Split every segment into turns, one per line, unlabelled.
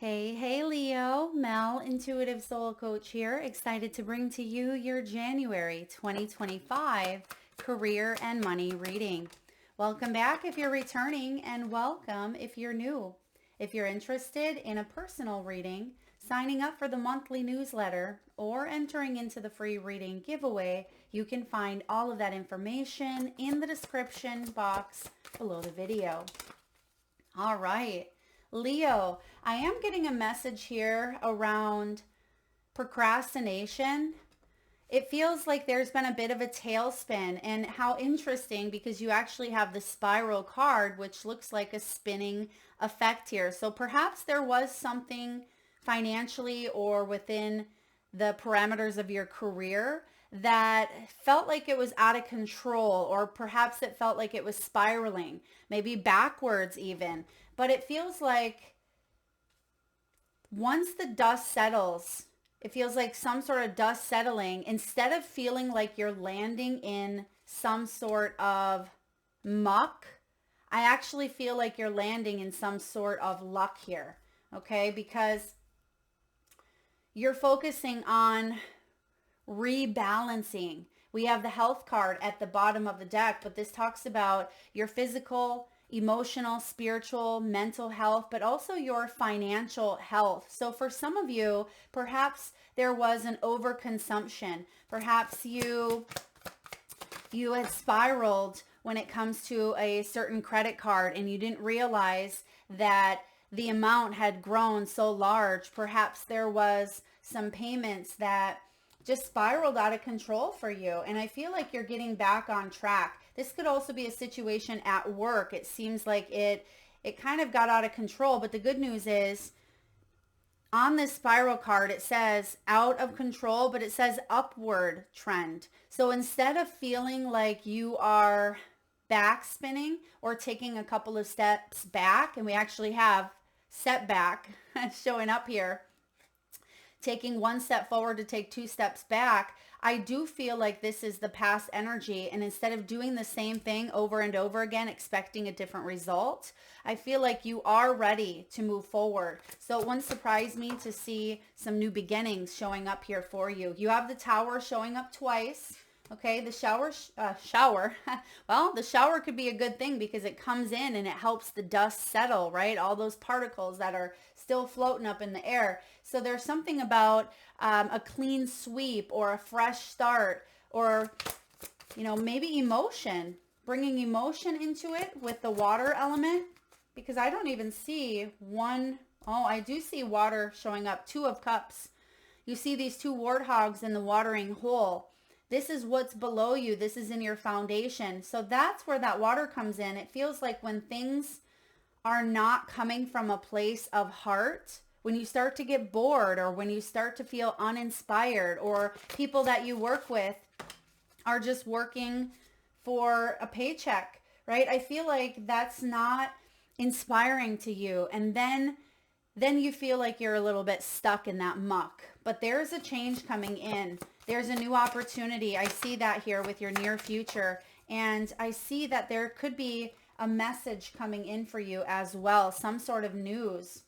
Hey, Leo, Mel, Intuitive Soul Coach here, excited to bring to you your January 2025 career and money reading. Welcome back if you're returning, and welcome if you're new. If you're interested in a personal reading, signing up for the monthly newsletter, or entering into the free reading giveaway, you can find all of that information in the description box below the video. All right. Leo, I am getting a message here around procrastination. It feels like there's been a bit of a tailspin, and how interesting because you actually have the spiral card, which looks like a spinning effect here. So perhaps there was something financially or within the parameters of your career that felt like it was out of control, or perhaps it felt like it was spiraling, maybe backwards even. But it feels like once the dust settles, it feels like some sort of dust settling. Instead of feeling like you're landing in some sort of muck, I actually feel like you're landing in some sort of luck here, okay? Because you're focusing on rebalancing. We have the health card at the bottom of the deck, but this talks about your physical, emotional, spiritual, mental health, but also your financial health. So for some of you, perhaps there was an overconsumption. Perhaps you had spiraled when it comes to a certain credit card and you didn't realize that the amount had grown so large. Perhaps there was some payments that just spiraled out of control for you. And I feel like you're getting back on track. This could also be a situation at work. It seems like it kind of got out of control. But the good news is on this spiral card, it says out of control, but it says upward trend. So instead of feeling like you are back spinning or taking a couple of steps back, and we actually have setback showing up here, taking one step forward to take two steps back, I do feel like this is the past energy. And instead of doing the same thing over and over again, expecting a different result, I feel like you are ready to move forward. So it wouldn't surprise me to see some new beginnings showing up here for you. You have the Tower showing up twice. Okay, the shower, well, the shower could be a good thing because it comes in and it helps the dust settle, right? All those particles that are still floating up in the air. So there's something about a clean sweep or a fresh start, or, maybe emotion, bringing emotion into it with the water element, because I don't even see one. Oh, I do see water showing up, 2 of Cups. You see these 2 warthogs in the watering hole. This is what's below you. This is in your foundation. So that's where that water comes in. It feels like when things are not coming from a place of heart, when you start to get bored, or when you start to feel uninspired, or people that you work with are just working for a paycheck, right? I feel like that's not inspiring to you. And then you feel like you're a little bit stuck in that muck. But there's a change coming in. There's a new opportunity. I see that here with your near future. And I see that there could be a message coming in for you as well. Some sort of news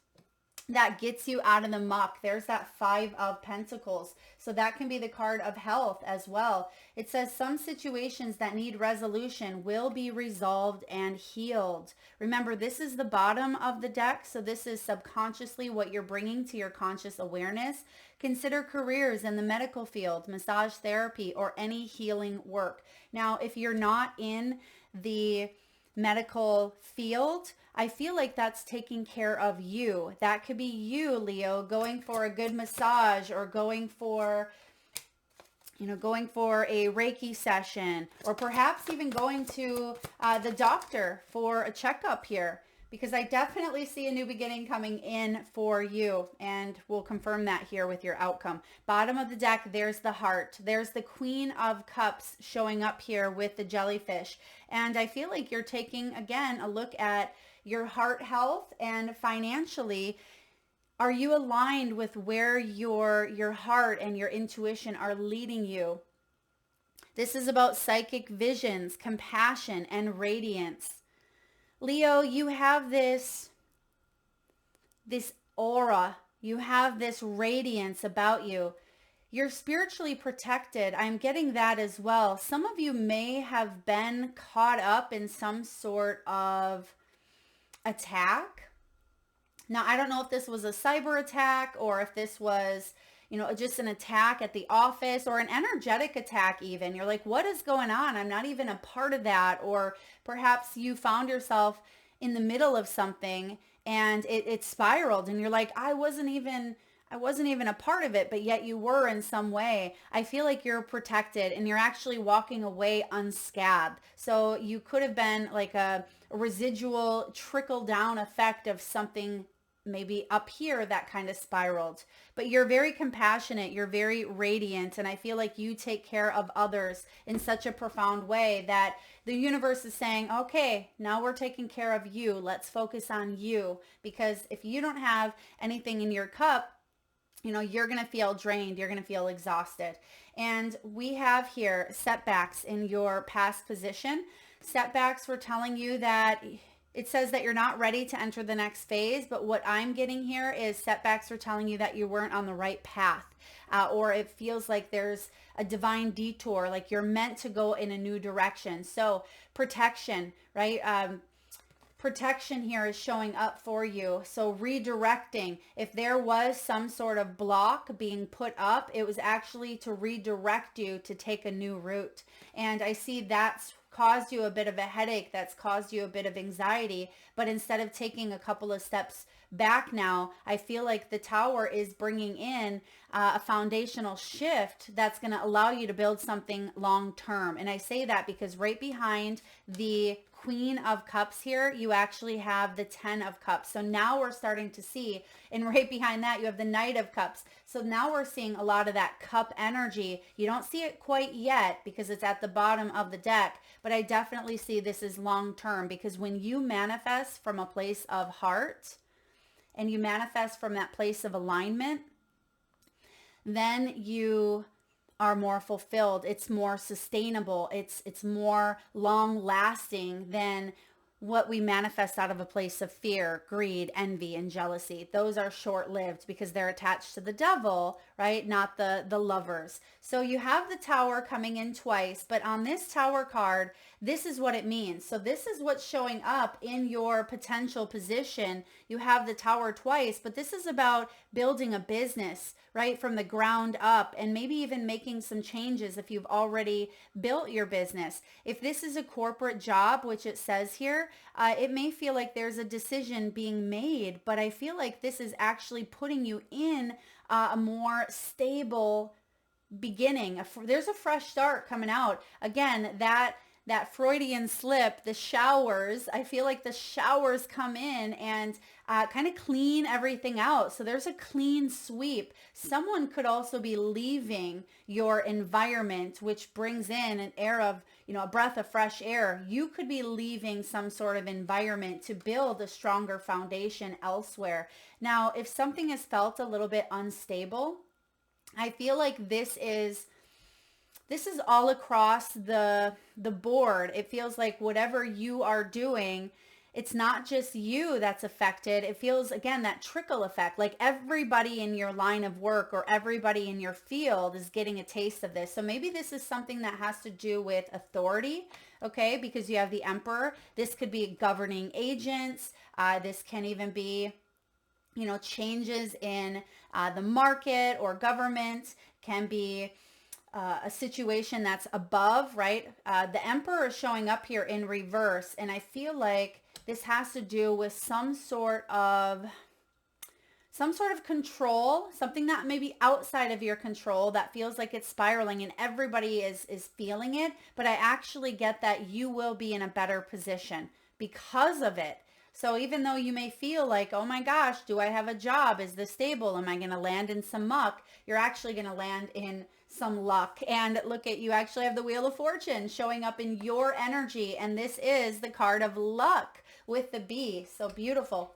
that gets you out of the muck. There's that 5 of Pentacles. So that can be the card of health as well. It says some situations that need resolution will be resolved and healed. Remember, this is the bottom of the deck. So this is subconsciously what you're bringing to your conscious awareness. Consider careers in the medical field, massage therapy, or any healing work. Now, if you're not in the medical field, I feel like that's taking care of you. That could be you, Leo, going for a good massage, or going for a Reiki session, or perhaps even going to the doctor for a checkup here, because I definitely see a new beginning coming in for you, and we'll confirm that here with your outcome. Bottom of the deck, there's the heart. There's the Queen of Cups showing up here with the jellyfish. And I feel like you're taking, again, a look at your heart health, and financially, are you aligned with where your heart and your intuition are leading you? This is about psychic visions, compassion, and radiance. Leo, you have this aura. You have this radiance about you. You're spiritually protected. I'm getting that as well. Some of you may have been caught up in some sort of attack. Now, I don't know if this was a cyber attack or if this was, just an attack at the office or an energetic attack even. You're like, what is going on? I'm not even a part of that. Or perhaps you found yourself in the middle of something and it spiraled and you're like, I wasn't even a part of it, but yet you were in some way. I feel like you're protected and you're actually walking away unscathed. So you could have been like a residual trickle down effect of something maybe up here that kind of spiraled. But you're very compassionate, you're very radiant, and I feel like you take care of others in such a profound way that the universe is saying, okay, now we're taking care of you. Let's focus on you. Because if you don't have anything in your cup, you're going to feel drained. You're going to feel exhausted. And we have here setbacks in your past position. Setbacks, we're telling you that it says that you're not ready to enter the next phase. But what I'm getting here is setbacks are telling you that you weren't on the right path. Or it feels like there's a divine detour, like you're meant to go in a new direction. So protection, right? Protection here is showing up for you. So redirecting, if there was some sort of block being put up, it was actually to redirect you to take a new route. And I see that's caused you a bit of a headache, that's caused you a bit of anxiety. But instead of taking a couple of steps back now, I feel like the tower is bringing in a foundational shift that's going to allow you to build something long term. And I say that because right behind the Queen of Cups here, you actually have the 10 of Cups. So now we're starting to see, and right behind that, you have the Knight of Cups. So now we're seeing a lot of that cup energy. You don't see it quite yet because it's at the bottom of the deck, but I definitely see this as long term, because when you manifest from a place of heart and you manifest from that place of alignment, then you are more fulfilled. It's more sustainable. It's more long lasting than what we manifest out of a place of fear, greed, envy, and jealousy. Those are short-lived because they're attached to the devil, right? Not the lovers. So you have the tower coming in twice, but on this tower card, this is what it means. So this is what's showing up in your potential position. You have the tower twice, but this is about building a business, right? From the ground up, and maybe even making some changes if you've already built your business. If this is a corporate job, which it says here, it may feel like there's a decision being made, but I feel like this is actually putting you in a more stable beginning. There's a fresh start coming out. Again, that Freudian slip, the showers, I feel like the showers come in and kind of clean everything out. So there's a clean sweep. Someone could also be leaving your environment, which brings in an air of, a breath of fresh air. You could be leaving some sort of environment to build a stronger foundation elsewhere. Now, if something has felt a little bit unstable, I feel like this is all across the board. It feels like whatever you are doing, it's not just you that's affected. It feels, again, that trickle effect, like everybody in your line of work or everybody in your field is getting a taste of this. So maybe this is something that has to do with authority, okay? Because you have the Emperor. This could be governing agents. This can even be, changes in the market or government, can be a situation that's above, right? The Emperor is showing up here in reverse, and I feel like this has to do with some sort of control, something that may be outside of your control that feels like it's spiraling and everybody is feeling it. But I actually get that you will be in a better position because of it. So even though you may feel like, oh my gosh, do I have a job? Is this stable? Am I going to land in some muck? You're actually going to land in some luck. And look at, you actually have the Wheel of Fortune showing up in your energy. And this is the card of luck with the bee. So beautiful.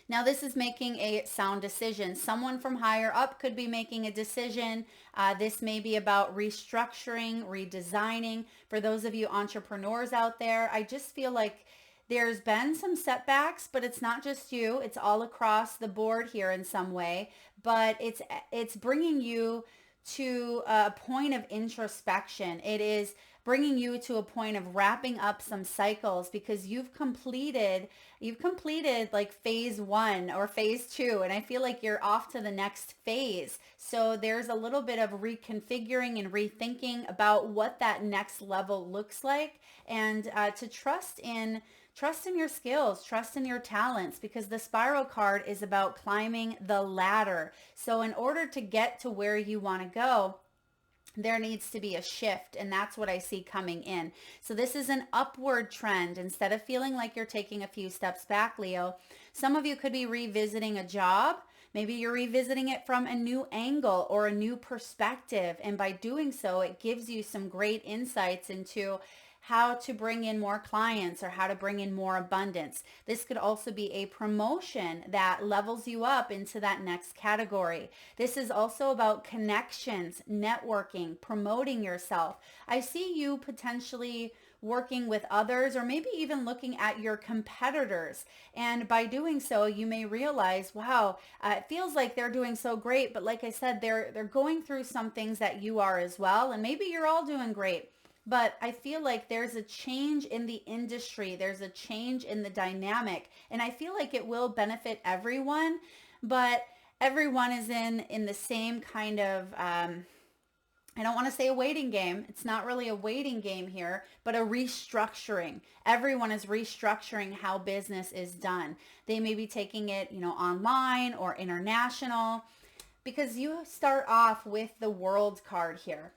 Now this is making a sound decision. Someone from higher up could be making a decision. This may be about restructuring, redesigning. For those of you entrepreneurs out there, I just feel like There's been some setbacks, but it's not just you. It's all across the board here in some way, but it's bringing you to a point of introspection. It is bringing you to a point of wrapping up some cycles because you've completed like phase 1 or phase 2, and I feel like you're off to the next phase. So there's a little bit of reconfiguring and rethinking about what that next level looks like, and to trust in your skills, trust in your talents, because the spiral card is about climbing the ladder. So in order to get to where you want to go, there needs to be a shift, and that's what I see coming in. So this is an upward trend instead of feeling like you're taking a few steps back, Leo. Some of you could be revisiting a job. Maybe you're revisiting it from a new angle or a new perspective, and by doing so, it gives you some great insights into how to bring in more clients or how to bring in more abundance. This could also be a promotion that levels you up into that next category. This is also about connections, networking, promoting yourself. I see you potentially working with others, or maybe even looking at your competitors. And by doing so, you may realize, wow, it feels like they're doing so great. But like I said, they're going through some things that you are as well. And maybe you're all doing great. But I feel like there's a change in the industry. There's a change in the dynamic. And I feel like it will benefit everyone. But everyone is in the same kind of, I don't want to say a waiting game. It's not really a waiting game here, but a restructuring. Everyone is restructuring how business is done. They may be taking it, online or international, because you start off with the world card here.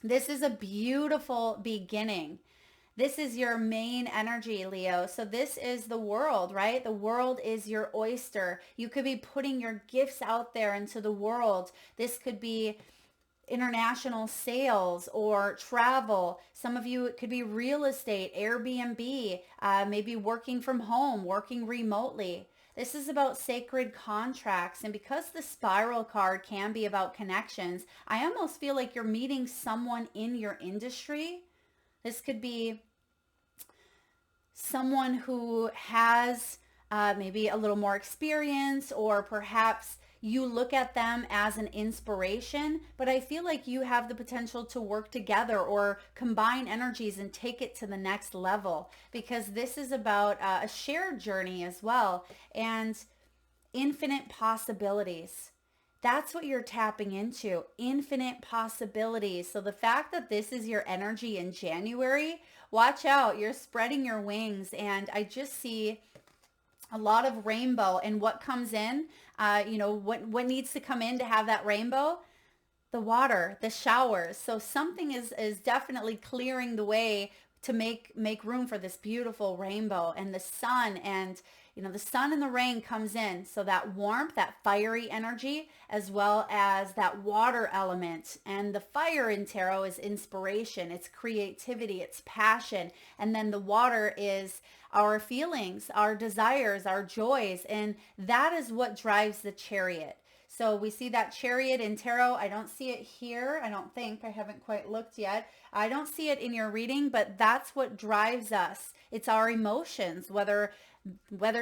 This is a beautiful beginning. This is your main energy, Leo. So this is the world, right? The world is your oyster. You could be putting your gifts out there into the world. This could be international sales or travel. Some of you, it could be real estate, Airbnb, maybe working from home, working remotely. This is about sacred contracts. And because the spiral card can be about connections, I almost feel like you're meeting someone in your industry. This could be someone who has maybe a little more experience, or perhaps you look at them as an inspiration, but I feel like you have the potential to work together or combine energies and take it to the next level, because this is about a shared journey as well, and infinite possibilities. That's what you're tapping into, infinite possibilities. So the fact that this is your energy in January, watch out, you're spreading your wings, and I just see a lot of rainbow. And what comes in, what needs to come in to have that rainbow? The water, the showers. So something is definitely clearing the way to make room for this beautiful rainbow, and the sun. And the sun and the rain comes in, so that warmth, that fiery energy, as well as that water element. And the fire in tarot is inspiration, it's creativity, it's passion. And then the water is our feelings, our desires, our joys, and that is what drives the chariot. So we see that chariot in tarot. I don't see it here. I don't think. I haven't quite looked yet. I don't see it in your reading, but that's what drives us. It's our emotions, whether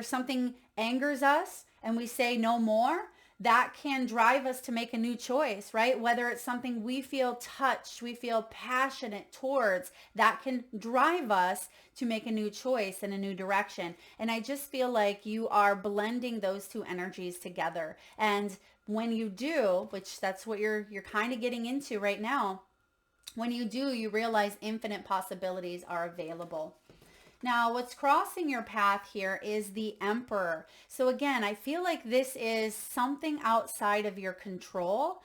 something angers us and we say no more, that can drive us to make a new choice, right? Whether it's something we feel touched, we feel passionate towards, that can drive us to make a new choice in a new direction. And I just feel like you are blending those two energies together. And when you do, which that's what you're kind of getting into right now, when you do, you realize infinite possibilities are available. Now, what's crossing your path here is the Emperor. So again, I feel like this is something outside of your control.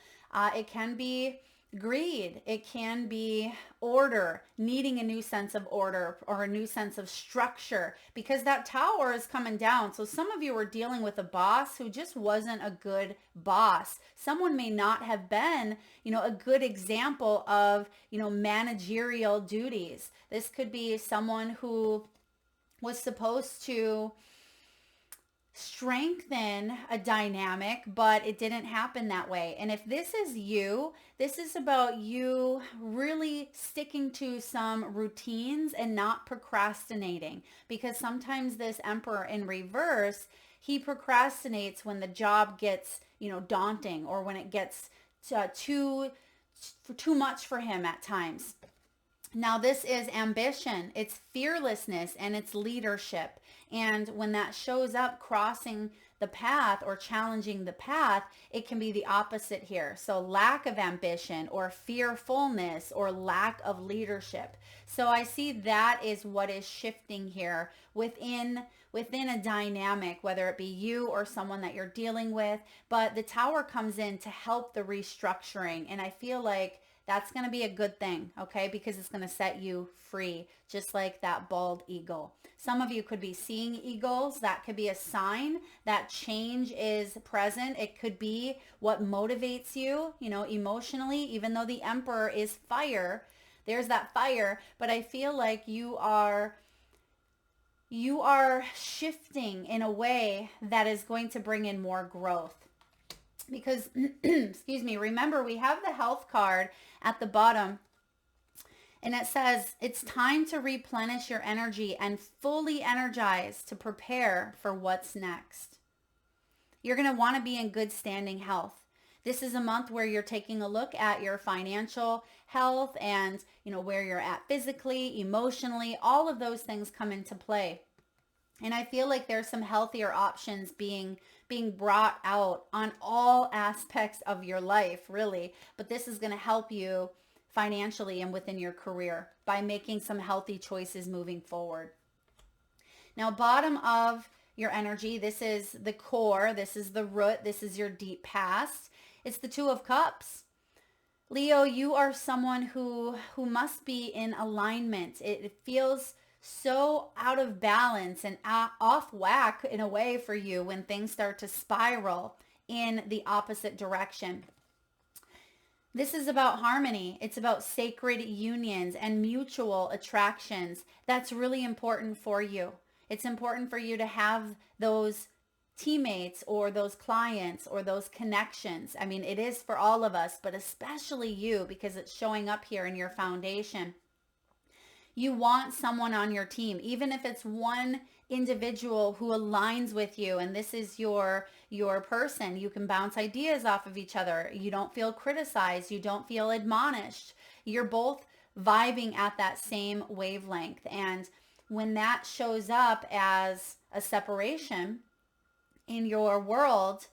It can be greed. It can be order, needing a new sense of order or a new sense of structure, because that tower is coming down. So some of you are dealing with a boss who just wasn't a good boss. Someone may not have been, a good example of, managerial duties. This could be someone who was supposed to strengthen a dynamic, but it didn't happen that way. And if this is you, this is about you really sticking to some routines and not procrastinating, because sometimes this emperor in reverse, he procrastinates when the job gets, daunting, or when it gets too much for him at times. Now, this is ambition, it's fearlessness, and it's leadership. And when that shows up crossing the path or challenging the path, it can be the opposite here. So lack of ambition or fearfulness or lack of leadership. So I see that is what is shifting here within a dynamic, whether it be you or someone that you're dealing with. But the Tower comes in to help the restructuring. And I feel like that's going to be a good thing, okay? Because it's going to set you free, just like that bald eagle. Some of you could be seeing eagles. That could be a sign that change is present. It could be what motivates you, emotionally, even though the Emperor is fire. There's that fire, but I feel like you are shifting in a way that is going to bring in more growth. Because, excuse me, remember we have the health card at the bottom, and it says it's time to replenish your energy and fully energize to prepare for what's next. You're going to want to be in good standing health. This is a month where you're taking a look at your financial health and, where you're at physically, emotionally, all of those things come into play. And I feel like there's some healthier options being brought out on all aspects of your life, really. But this is going to help you financially and within your career by making some healthy choices moving forward. Now, bottom of your energy, this is the core, this is the root, this is your deep past. It's the Two of Cups. Leo, you are someone who must be in alignment. It feels so out of balance and off whack in a way for you when things start to spiral in the opposite direction. This is about harmony. It's about sacred unions and mutual attractions. That's really important for you. It's important for you to have those teammates or those clients or those connections. I mean, it is for all of us, but especially you, because it's showing up here in your foundation. You want someone on your team, even if it's one individual who aligns with you and this is your person. You can bounce ideas off of each other. You don't feel criticized. You don't feel admonished. You're both vibing at that same wavelength. And when that shows up as a separation in your world,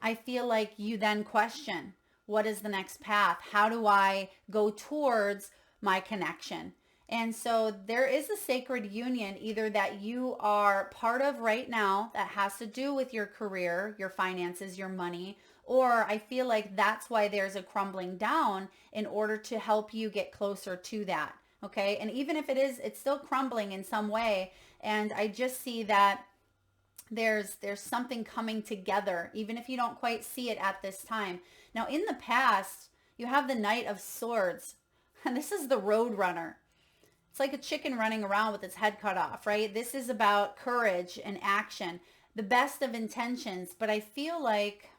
I feel like you then question, what is the next path? How do I go towards my connection? And so there is a sacred union either that you are part of right now that has to do with your career, your finances, your money, or I feel like that's why there's a crumbling down in order to help you get closer to that. Okay. And even if it's still crumbling in some way. And I just see that there's something coming together, even if you don't quite see it at this time. Now, in the past, you have the Knight of Swords, and this is the Road Runner. It's like a chicken running around with its head cut off, right? This is about courage and action, the best of intentions. But I feel like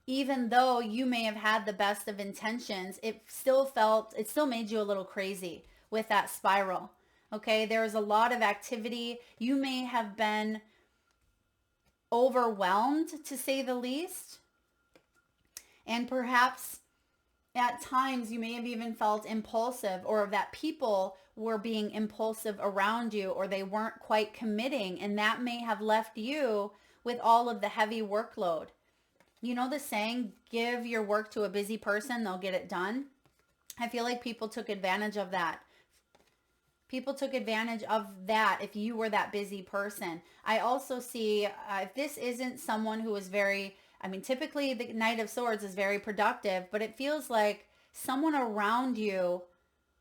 even though you may have had the best of intentions, it still made you a little crazy with that spiral. Okay, there was a lot of activity. You may have been overwhelmed, to say the least. And perhaps at times you may have even felt impulsive, or that people were being impulsive around you, or they weren't quite committing, and that may have left you with all of the heavy workload. You know the saying, give your work to a busy person, they'll get it done. I feel like people took advantage of that. People took advantage of that if you were that busy person. I also see if this isn't someone who is typically the Knight of Swords is very productive, but it feels like someone around you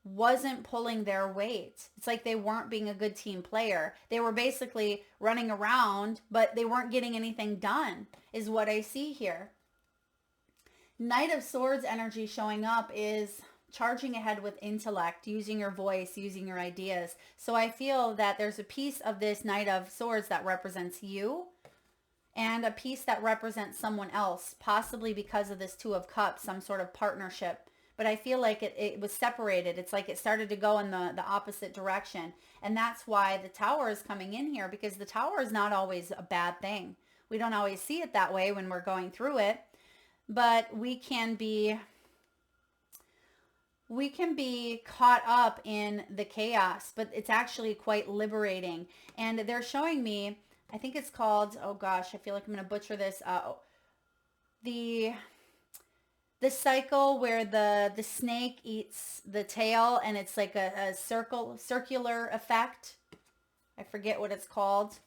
wasn't pulling their weight. It's like they weren't being a good team player. They were basically running around, but they weren't getting anything done, is what I see here. Knight of Swords energy showing up is charging ahead with intellect, using your voice, using your ideas. So I feel that there's a piece of this Knight of Swords that represents you and a piece that represents someone else, possibly because of this Two of Cups, some sort of partnership. But I feel like it was separated. It's like it started to go in the opposite direction. And that's why the Tower is coming in here, because the Tower is not always a bad thing. We don't always see it that way when we're going through it, but we can be caught up in the chaos, but it's actually quite liberating. And they're showing me, I think it's called, oh gosh, I feel like I'm going to butcher this. The cycle where the snake eats the tail, and it's like a circular effect. I forget what it's called.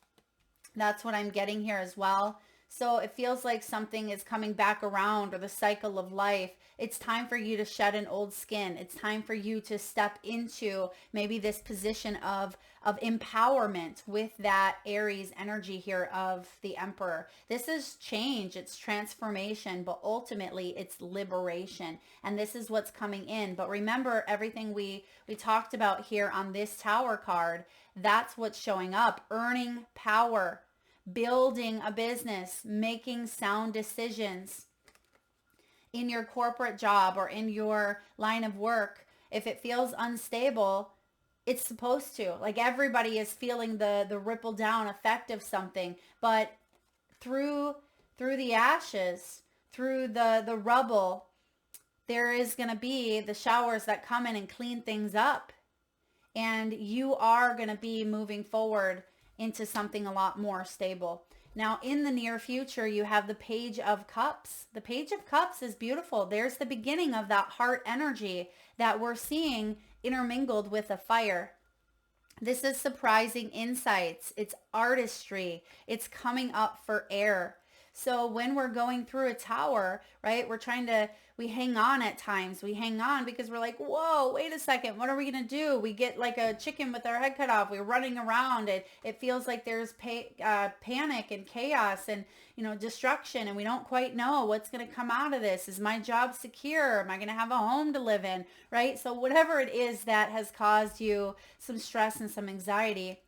That's what I'm getting here as well. So it feels like something is coming back around, or the cycle of life. It's time for you to shed an old skin. It's time for you to step into maybe this position of empowerment with that Aries energy here of the Emperor. This is change. It's transformation, but ultimately it's liberation. And this is what's coming in. But remember everything we talked about here on this Tower card. That's what's showing up. Earning power, building a business, making sound decisions in your corporate job or in your line of work. If it feels unstable, it's supposed to. Like, everybody is feeling the ripple down effect of something, but through the ashes, through the rubble, there is going to be the showers that come in and clean things up. And you are going to be moving forward into something a lot more stable. Now, in the near future, you have the Page of Cups. The Page of Cups is beautiful. There's the beginning of that heart energy that we're seeing intermingled with a fire. This is surprising insights. It's artistry. It's coming up for air. So when we're going through a tower, right, we hang on at times. We hang on because we're like, whoa, wait a second. What are we going to do? We get like a chicken with our head cut off. We're running around. It feels like there's panic and chaos and, destruction. And we don't quite know what's going to come out of this. Is my job secure? Am I going to have a home to live in? Right? So whatever it is that has caused you some stress and some anxiety,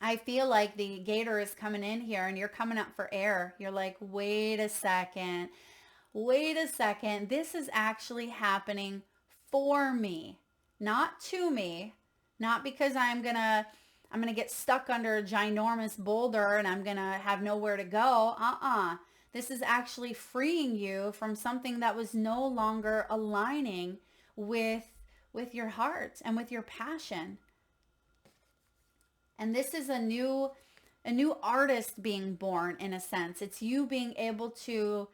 I feel like the Gator is coming in here and you're coming up for air. You're like, wait a second. This is actually happening for me, not to me, not because I'm going to get stuck under a ginormous boulder and I'm going to have nowhere to go. This is actually freeing you from something that was no longer aligning with your heart and with your passion. And this is a new artist being born, in a sense. It's you being able to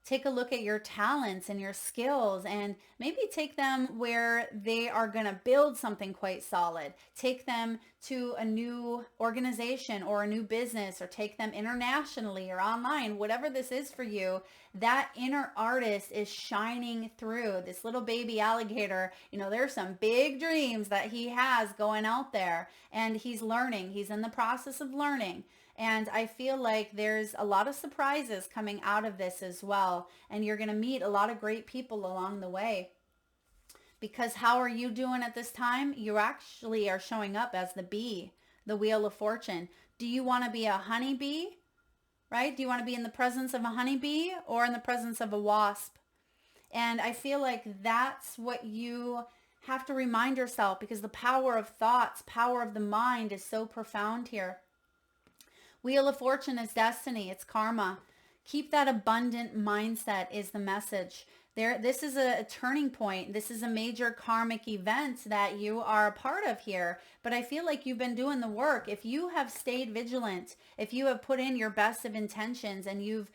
take a look at your talents and your skills and maybe take them where they are going to build something quite solid. Take them to a new organization or a new business, or take them internationally or online, whatever this is for you. That inner artist is shining through. This little baby alligator, there's some big dreams that he has going out there, and he's learning. He's in the process of learning. And I feel like there's a lot of surprises coming out of this as well. And you're going to meet a lot of great people along the way. Because how are you doing at this time? You actually are showing up as the bee, the Wheel of Fortune. Do you want to be a honeybee? Right? Do you want to be in the presence of a honeybee or in the presence of a wasp? And I feel like that's what you have to remind yourself, because the power of thoughts, power of the mind is so profound here. Wheel of Fortune is destiny. It's karma. Keep that abundant mindset is the message. This is a turning point. This is a major karmic event that you are a part of here. But I feel like you've been doing the work. If you have stayed vigilant, if you have put in your best of intentions, and you've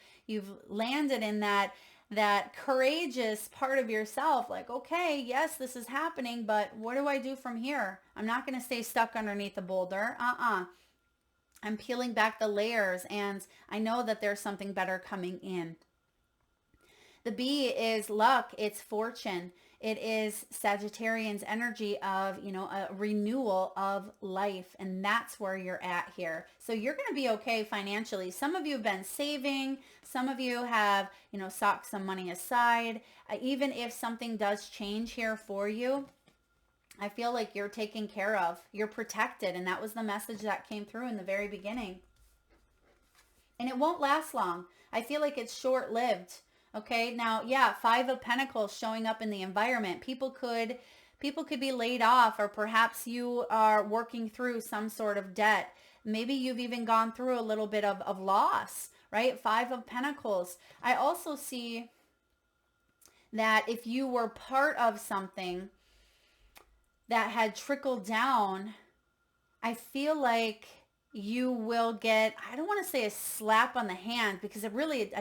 landed in that courageous part of yourself, like, okay, yes, this is happening, but what do I do from here? I'm not going to stay stuck underneath a boulder. I'm peeling back the layers, and I know that there's something better coming in. The bee is luck. It's fortune. It is Sagittarian's energy of, a renewal of life. And that's where you're at here. So you're going to be okay financially. Some of you have been saving. Some of you have, socked some money aside. Even if something does change here for you, I feel like you're taken care of. You're protected. And that was the message that came through in the very beginning. And it won't last long. I feel like it's short-lived. Okay, now, yeah, Five of Pentacles showing up in the environment. People could be laid off, or perhaps you are working through some sort of debt. Maybe you've even gone through a little bit of loss, right? Five of Pentacles. I also see that if you were part of something that had trickled down, I feel like you will get, I don't want to say a slap on the hand, because I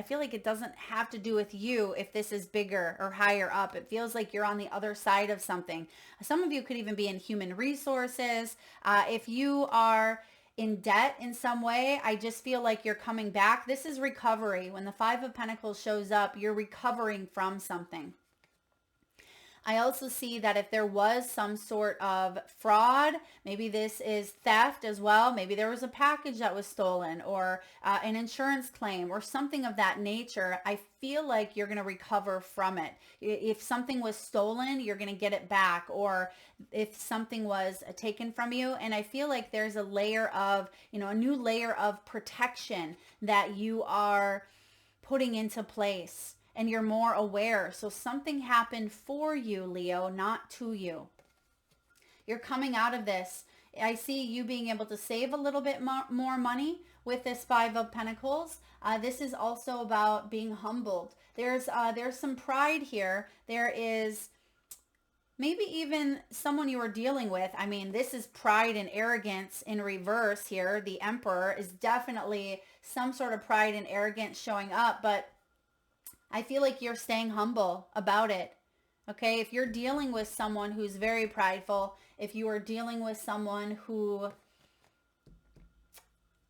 feel like it doesn't have to do with you if this is bigger or higher up. It feels like you're on the other side of something. Some of you could even be in human resources. If you are in debt in some way, I just feel like you're coming back. This is recovery. When the Five of Pentacles shows up, you're recovering from something. I also see that if there was some sort of fraud, maybe this is theft as well. Maybe there was a package that was stolen, or an insurance claim or something of that nature. I feel like you're going to recover from it. If something was stolen, you're going to get it back, or if something was taken from you. And I feel like there's a layer of, a new layer of protection that you are putting into place. And you're more aware. So something happened for you, Leo, not to you. You're coming out of this. I see you being able to save a little bit more money with this Five of Pentacles. This is also about being humbled. There's some pride here. There is maybe even someone you are dealing with. I mean, this is pride and arrogance in reverse here. The Emperor is definitely some sort of pride and arrogance showing up, but I feel like you're staying humble about it. Okay, if you're dealing with someone who's very prideful, if you are dealing with someone who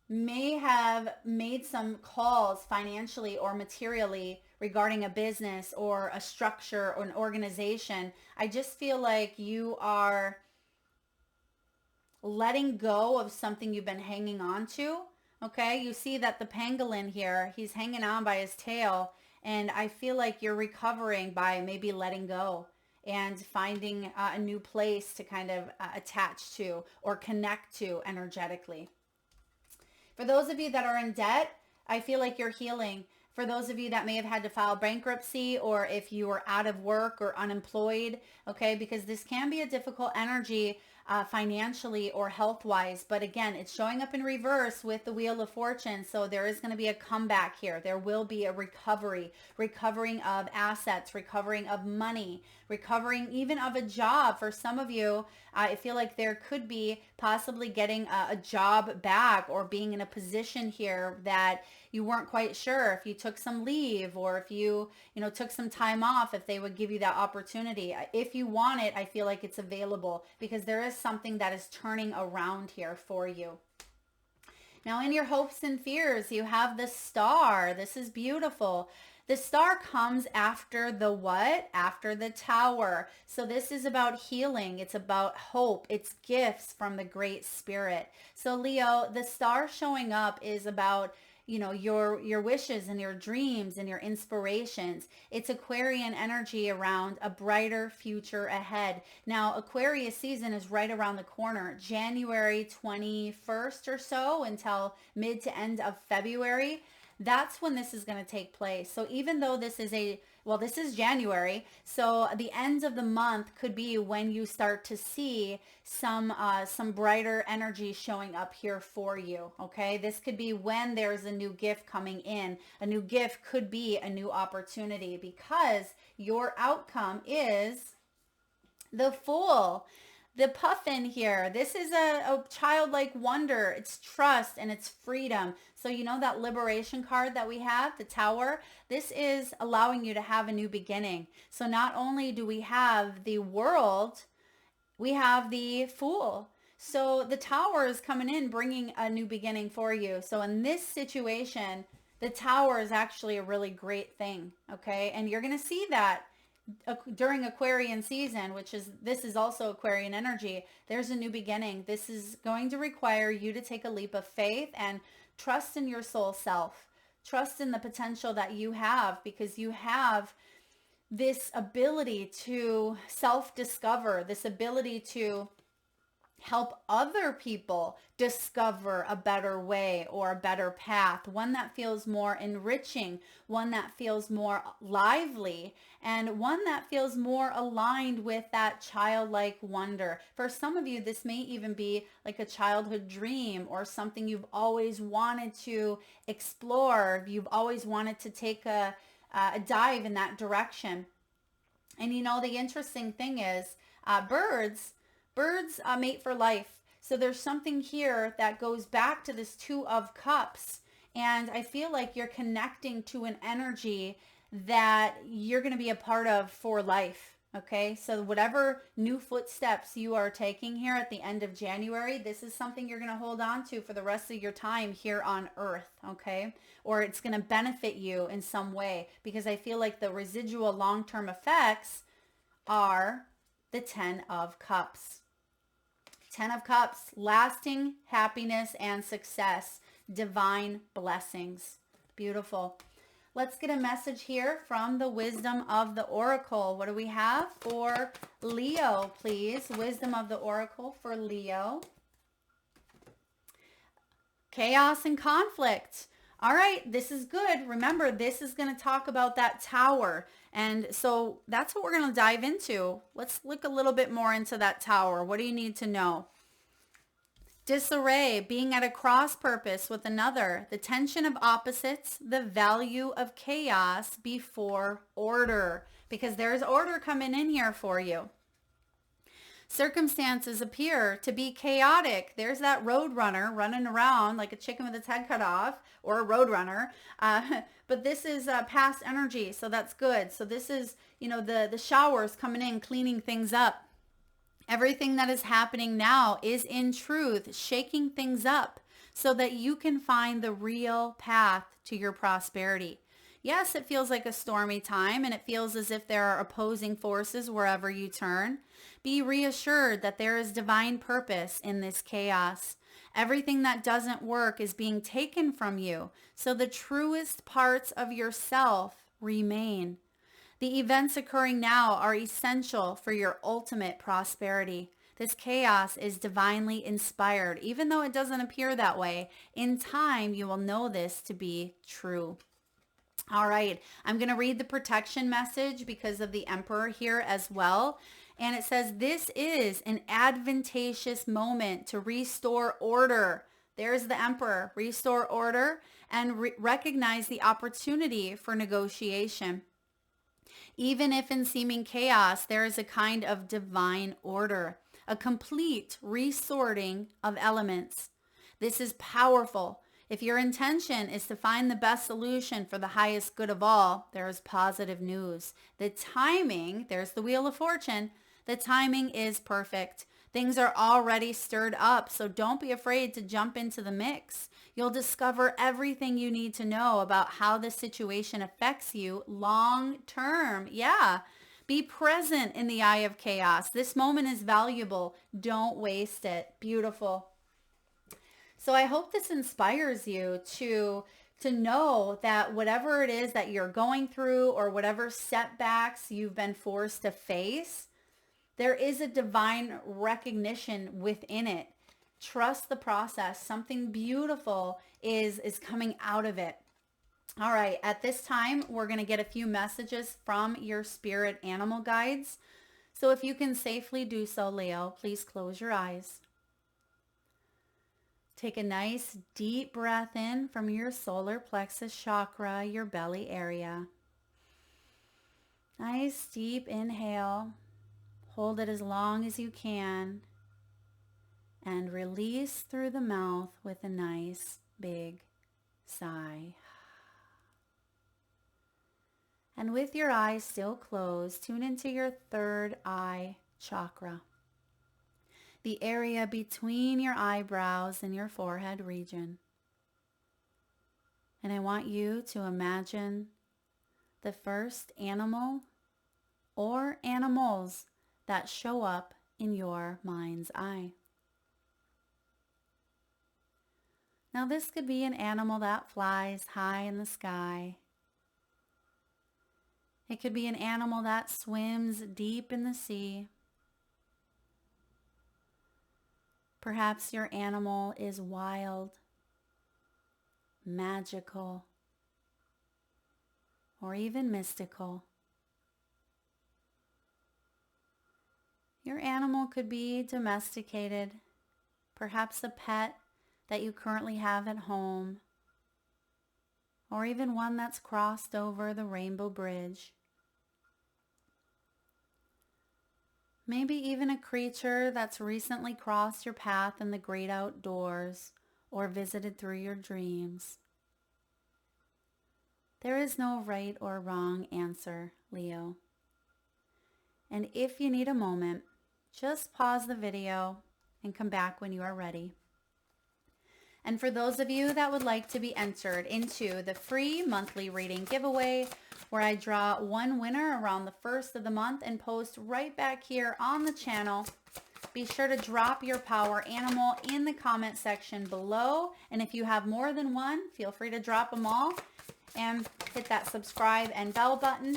may have made some calls financially or materially regarding a business or a structure or an organization, I just feel like you are letting go of something you've been hanging on to. Okay, you see that the pangolin here, he's hanging on by his tail. And I feel like you're recovering by maybe letting go and finding a new place to kind of attach to or connect to energetically. For those of you that are in debt, I feel like you're healing. For those of you that may have had to file bankruptcy, or if you are out of work or unemployed, okay, because this can be a difficult energy financially or health-wise. But again, it's showing up in reverse with the Wheel of Fortune. So there is going to be a comeback here. There will be a recovering of assets, recovering of money, recovering even of a job. For some of you, I feel like there could be possibly getting a job back, or being in a position here that you weren't quite sure if you took some leave, or if you took some time off, if they would give you that opportunity. If you want it, I feel like it's available, because there is something that is turning around here for you. Now, in your hopes and fears, you have the Star. This is beautiful. The Star comes after the what? After the Tower. So this is about healing. It's about hope. It's gifts from the Great Spirit. So Leo, the Star showing up is about your wishes and your dreams and your inspirations. It's Aquarian energy around a brighter future ahead. Now, Aquarius season is right around the corner, January 21st or so until mid to end of February. That's when this is going to take place. So even though this is this is January, so the end of the month could be when you start to see some brighter energy showing up here for you. Okay, this could be when there's a new gift coming in. A new gift could be a new opportunity, because your outcome is the Fool. The puffin here, this is a childlike wonder. It's trust and it's freedom. So that liberation card that we have, the Tower, this is allowing you to have a new beginning. So not only do we have the World, we have the Fool. So the Tower is coming in, bringing a new beginning for you. So in this situation, the Tower is actually a really great thing, okay? And you're going to see that during Aquarian season, this is also Aquarian energy, there's a new beginning. This is going to require you to take a leap of faith and trust in your soul self. Trust in the potential that you have, because you have this ability to self-discover, this ability to help other people discover a better way or a better path, one that feels more enriching, one that feels more lively, and one that feels more aligned with that childlike wonder. For some of you, this may even be like a childhood dream or something you've always wanted to explore. You've always wanted to take a dive in that direction. And you know, the interesting thing is birds mate for life. So there's something here that goes back to this Two of Cups. And I feel like you're connecting to an energy that you're going to be a part of for life. Okay, so whatever new footsteps you are taking here at the end of January, this is something you're going to hold on to for the rest of your time here on Earth, okay? Or it's going to benefit you in some way, because I feel like the residual long-term effects are the 10 of Cups. 10 of Cups, lasting happiness and success, divine blessings. Beautiful. Let's get a message here from the Wisdom of the Oracle. What do we have for Leo, please? Wisdom of the Oracle for Leo. Chaos and conflict. All right, this is good. Remember, this is going to talk about that tower. And so that's what we're going to dive into. Let's look a little bit more into that tower. What do you need to know? Disarray, being at a cross purpose with another, the tension of opposites, the value of chaos before order, because there's order coming in here for you. Circumstances appear to be chaotic. There's that road runner running around like a chicken with its head cut off, or a road runner. But this is past energy, so that's good. So this is, you know, the showers coming in, cleaning things up. Everything that is happening now is in truth shaking things up so that you can find the real path to your prosperity. Yes, it feels like a stormy time, and it feels as if there are opposing forces wherever you turn. Be reassured that there is divine purpose in this chaos. Everything that doesn't work is being taken from you, so the truest parts of yourself remain. The events occurring now are essential for your ultimate prosperity. This chaos is divinely inspired, even though it doesn't appear that way. In time, you will know this to be true. All right, I'm going to read the protection message because of the Emperor here as well. And it says, this is an advantageous moment to restore order. There's the Emperor. Restore order and recognize the opportunity for negotiation. Even if in seeming chaos, there is a kind of divine order, a complete resorting of elements. This is powerful. If your intention is to find the best solution for the highest good of all, there is positive news. The timing, there's the Wheel of Fortune, the timing is perfect. Things are already stirred up, so don't be afraid to jump into the mix. You'll discover everything you need to know about how the situation affects you long term. Yeah. Be present in the eye of chaos. This moment is valuable. Don't waste it. Beautiful. So I hope this inspires you to know that whatever it is that you're going through, or whatever setbacks you've been forced to face, there is a divine recognition within it. Trust the process. Something beautiful is coming out of it. All right, at this time, we're going to get a few messages from your spirit animal guides. So if you can safely do so, Leo, please close your eyes. Take a nice deep breath in from your solar plexus chakra, your belly area. Nice deep inhale. Hold it as long as you can. And release through the mouth with a nice big sigh. And with your eyes still closed, tune into your third eye chakra, the area between your eyebrows and your forehead region. And I want you to imagine the first animal or animals that show up in your mind's eye. Now this could be an animal that flies high in the sky. It could be an animal that swims deep in the sea. Perhaps your animal is wild, magical, or even mystical. Your animal could be domesticated, perhaps a pet that you currently have at home, or even one that's crossed over the rainbow bridge. Maybe even a creature that's recently crossed your path in the great outdoors or visited through your dreams. There is no right or wrong answer, Leo. And if you need a moment, just pause the video and come back when you are ready. And for those of you that would like to be entered into the free monthly reading giveaway, where I draw one winner around the first of the month and post right back here on the channel, be sure to drop your power animal in the comment section below. And if you have more than one, feel free to drop them all and hit that subscribe and bell button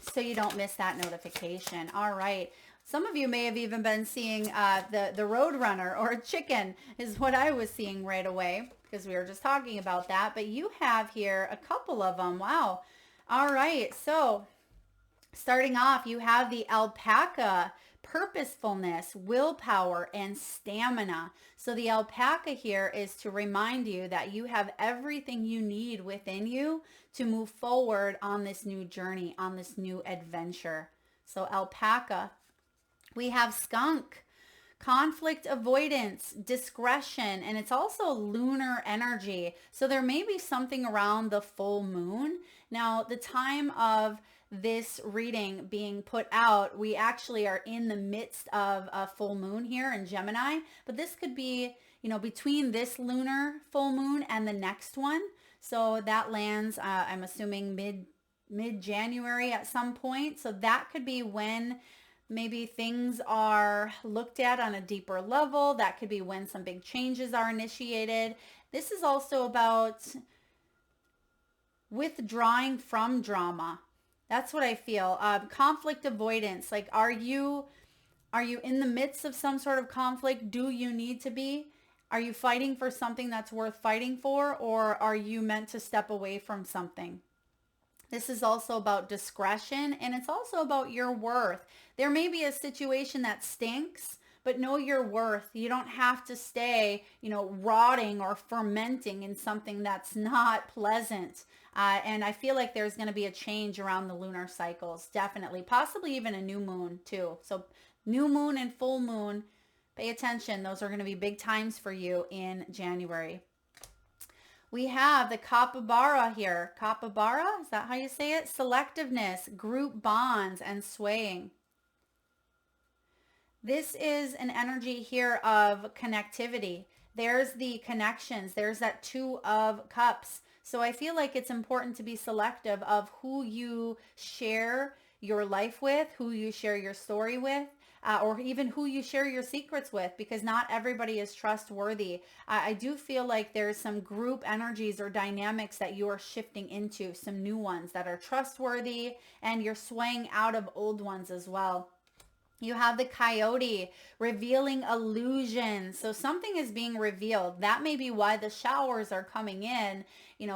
so you don't miss that notification. All right. Some of you may have even been seeing the road runner or a chicken is what I was seeing right away, because we were just talking about that. But you have here a couple of them. Wow. All right. So starting off, you have the alpaca, purposefulness, willpower, and stamina. So the alpaca here is to remind you that you have everything you need within you to move forward on this new journey, on this new adventure. So alpaca. We have skunk, conflict avoidance, discretion, and it's also lunar energy. So there may be something around the full moon. Now, the time of this reading being put out, we actually are in the midst of a full moon here in Gemini, but this could be, between this lunar full moon and the next one. So that lands, I'm assuming mid-January at some point. So that could be when maybe things are looked at on a deeper level. That could be when some big changes are initiated. This is also about withdrawing from drama. That's what I feel. Conflict avoidance. Like, are you in the midst of some sort of conflict? Do you need to be? Are you fighting for something that's worth fighting for, or are you meant to step away from something? This is also about discretion, and it's also about your worth. There may be a situation that stinks, but know your worth. You don't have to stay, rotting or fermenting in something that's not pleasant. And I feel like there's going to be a change around the lunar cycles, definitely. Possibly even a new moon too. So new moon and full moon, pay attention. Those are going to be big times for you in January. We have the capybara here. Capybara, is that how you say it? Selectiveness, group bonds, and swaying. This is an energy here of connectivity. There's the connections. There's that Two of Cups. So I feel like it's important to be selective of who you share your life with, who you share your story with, or even who you share your secrets with, because not everybody is trustworthy. I do feel like there's some group energies or dynamics that you are shifting into, some new ones that are trustworthy, and you're swaying out of old ones as well. You have the coyote, revealing illusions. So something is being revealed. That may be why the showers are coming in,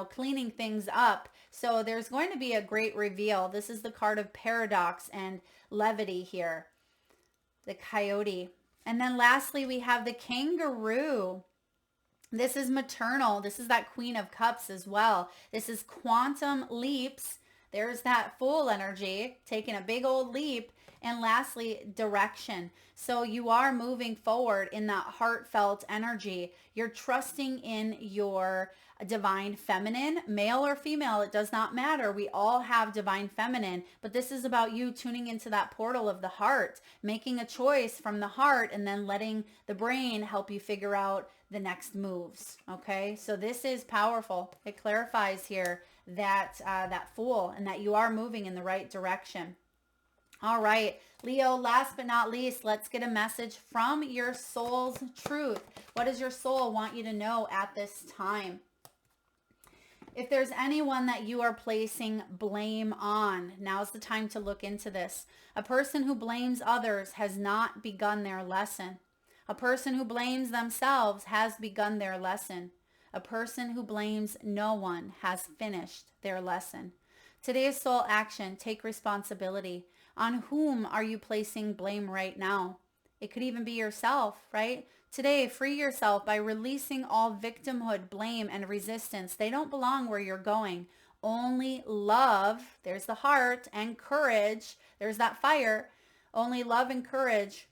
cleaning things up. So there's going to be a great reveal. This is the card of paradox and levity here. The coyote. And then lastly, we have the kangaroo. This is maternal. This is that Queen of Cups as well. This is quantum leaps. There's that Fool energy, taking a big old leap. And lastly, direction. So you are moving forward in that heartfelt energy. You're trusting in your divine feminine, male or female, it does not matter. We all have divine feminine, but this is about you tuning into that portal of the heart, making a choice from the heart, and then letting the brain help you figure out the next moves. Okay, so this is powerful. It clarifies here that that Fool, and that you are moving in the right direction. All right, Leo, last but not least, let's get a message from your soul's truth. What does your soul want you to know at this time? If there's anyone that you are placing blame on, now's the time to look into this. A person who blames others has not begun their lesson. A person who blames themselves has begun their lesson. A person who blames no one has finished their lesson. Today's soul action, take responsibility. On whom are you placing blame right now? It could even be yourself, right? Today, free yourself by releasing all victimhood, blame, and resistance. They don't belong where you're going. Only love, there's the heart, and courage, there's that fire. Only love and courage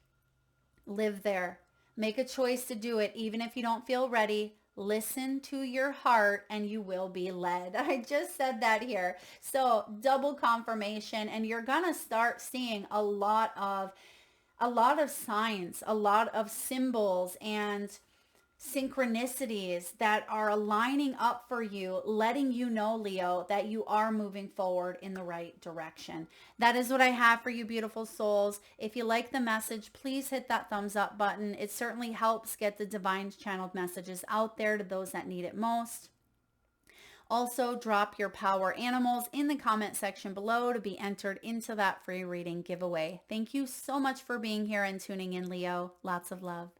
live there. Make a choice to do it, even if you don't feel ready. Listen to your heart and you will be led. I just said that here. So double confirmation, and you're going to start seeing a lot of signs, a lot of symbols and synchronicities that are aligning up for you, letting you know, Leo, that you are moving forward in the right direction. That is what I have for you, beautiful souls. If you like the message, please hit that thumbs up button. It certainly helps get the divine channeled messages out there to those that need it most. Also, drop your power animals in the comment section below to be entered into that free reading giveaway. Thank you so much for being here and tuning in, Leo. Lots of love.